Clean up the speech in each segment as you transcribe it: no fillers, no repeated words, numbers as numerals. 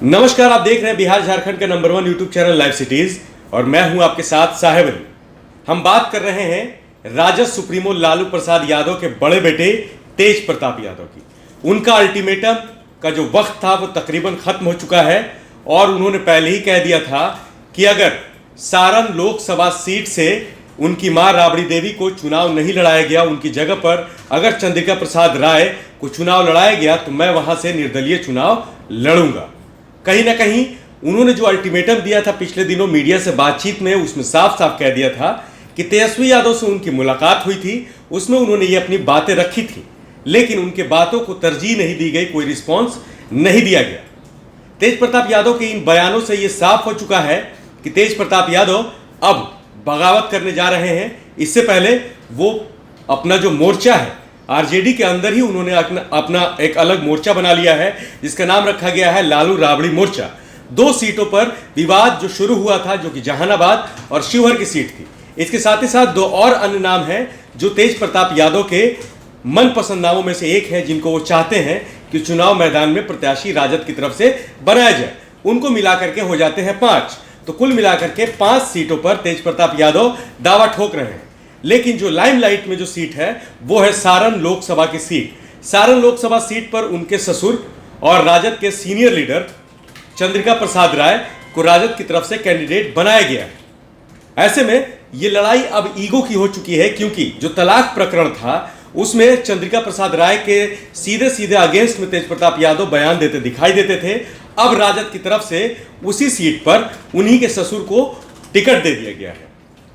नमस्कार, आप देख रहे हैं बिहार झारखंड का number 1 YouTube channel live cities और मैं हूं आपके साथ साहेब अली। हम बात कर रहे हैं राजद सुप्रीमो लालू प्रसाद यादव के बड़े बेटे तेज प्रताप यादव की। उनका अल्टीमेटम का जो वक्त था वो तकरीबन खत्म हो चुका है और उन्होंने पहले ही कह दिया था कि अगर सारण लोकसभा सीट से उनकी मां राबड़ी देवी को चुनाव नहीं लड़ाया गया, उनकी जगह पर अगर चंद्रिका प्रसाद राय को चुनाव लड़ाया गया तो मैं वहां से निर्दलीय चुनाव लड़ूंगा। कहीं ना कहीं उन्होंने जो अल्टीमेटम दिया था पिछले दिनों मीडिया से बातचीत में, उसमें साफ साफ कह दिया था कि तेजस्वी यादव से उनकी मुलाकात हुई थी, उसमें उन्होंने ये अपनी बातें रखी थी, लेकिन उनके बातों को तरजीह नहीं दी गई, कोई रिस्पॉन्स नहीं दिया गया। तेज प्रताप यादव के इन बयानों से ये साफ हो चुका है कि तेज प्रताप यादव अब बगावत करने जा रहे हैं। इससे पहले वो अपना जो मोर्चा है आरजेडी के अंदर ही उन्होंने अपना एक अलग मोर्चा बना लिया है, जिसका नाम रखा गया है लालू राबड़ी मोर्चा। 2 सीटों पर विवाद जो शुरू हुआ था, जो कि जहानाबाद और शिवहर की सीट थी। इसके साथ ही साथ 2 और अन्य नाम हैं जो तेज प्रताप यादव के मनपसंद नामों में से एक है, जिनको वो चाहते हैं कि चुनाव मैदान में प्रत्याशी राजद की तरफ से बनाया जाए। उनको मिलाकर के हो जाते हैं 5। तो कुल मिलाकर के 5 सीटों पर तेज प्रताप यादव दावा ठोक रहे हैं। लेकिन जो लाइमलाइट में जो सीट है वो है सारण लोकसभा की सीट। सारण लोकसभा सीट पर उनके ससुर और राजद के सीनियर लीडर चंद्रिका प्रसाद राय को राजद की तरफ से कैंडिडेट बनाया गया है। ऐसे में ये लड़ाई अब ईगो की हो चुकी है, क्योंकि जो तलाक प्रकरण था उसमें चंद्रिका प्रसाद राय के सीधे सीधे अगेंस्ट में तेज प्रताप यादव बयान देते दिखाई देते थे। अब राजद की तरफ से उसी सीट पर उन्हीं के ससुर को टिकट दे दिया गया है।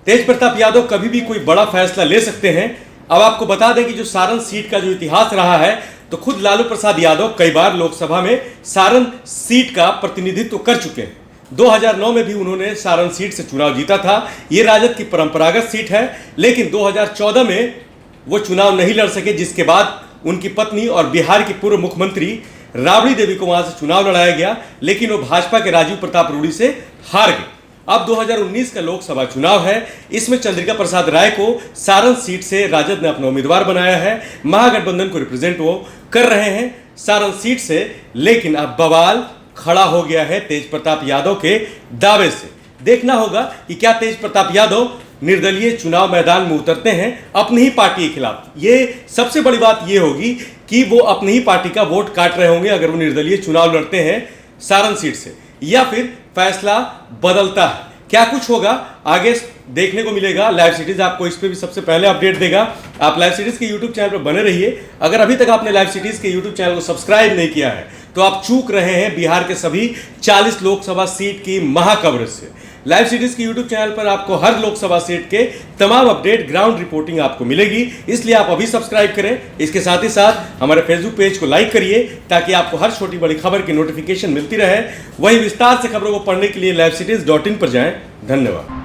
तेज प्रताप यादव कभी भी कोई बड़ा फैसला ले सकते हैं। अब आपको बता दें कि जो सारण सीट का जो इतिहास रहा है, तो खुद लालू प्रसाद यादव कई बार लोकसभा में सारण सीट का प्रतिनिधित्व कर चुके हैं। 2009 में भी उन्होंने सारण सीट से चुनाव जीता था। ये राजद की परंपरागत सीट है, लेकिन 2014 में वो चुनाव नहीं लड़ सके, जिसके बाद उनकी पत्नी और बिहार की पूर्व मुख्यमंत्री राबड़ी देवी को वहां से चुनाव लड़ाया गया, लेकिन वो भाजपा के राजीव प्रताप रूडी से हार गए। अब 2019 का लोकसभा चुनाव है, इसमें चंद्रिका प्रसाद राय को सारण सीट से राजद ने अपना उम्मीदवार बनाया है। महागठबंधन को रिप्रेजेंट वो कर रहे हैं सारण सीट से, लेकिन अब बवाल खड़ा हो गया है तेज प्रताप यादव के दावे से। देखना होगा कि क्या तेज प्रताप यादव निर्दलीय चुनाव मैदान में उतरते हैं अपनी ही पार्टी के खिलाफ। ये सबसे बड़ी बात ये होगी कि वो अपनी ही पार्टी का वोट काट रहे होंगे अगर वो निर्दलीय चुनाव लड़ते हैं सारण सीट से, या फिर फैसला बदलता है। क्या कुछ होगा आगे देखने को मिलेगा। लाइव सिटीज आपको इस पे भी सबसे पहले अपडेट देगा। आप लाइव सिटीज के यूट्यूब चैनल पर बने रहिए। अगर अभी तक आपने लाइव सिटीज के यूट्यूब चैनल को सब्सक्राइब नहीं किया है तो आप चूक रहे हैं बिहार के सभी 40 लोकसभा सीट की महाकवरेज से। लाइव सिटीज के यूट्यूब चैनल पर आपको हर लोकसभा सीट के तमाम अपडेट, ग्राउंड रिपोर्टिंग आपको मिलेगी, इसलिए आप अभी सब्सक्राइब करें। इसके साथ ही साथ हमारे फेसबुक पेज को लाइक करिए ताकि आपको हर छोटी बड़ी खबर की नोटिफिकेशन मिलती रहे। वही विस्तार से खबरों को पढ़ने के लिए livecities.in पर जाएं। धन्यवाद।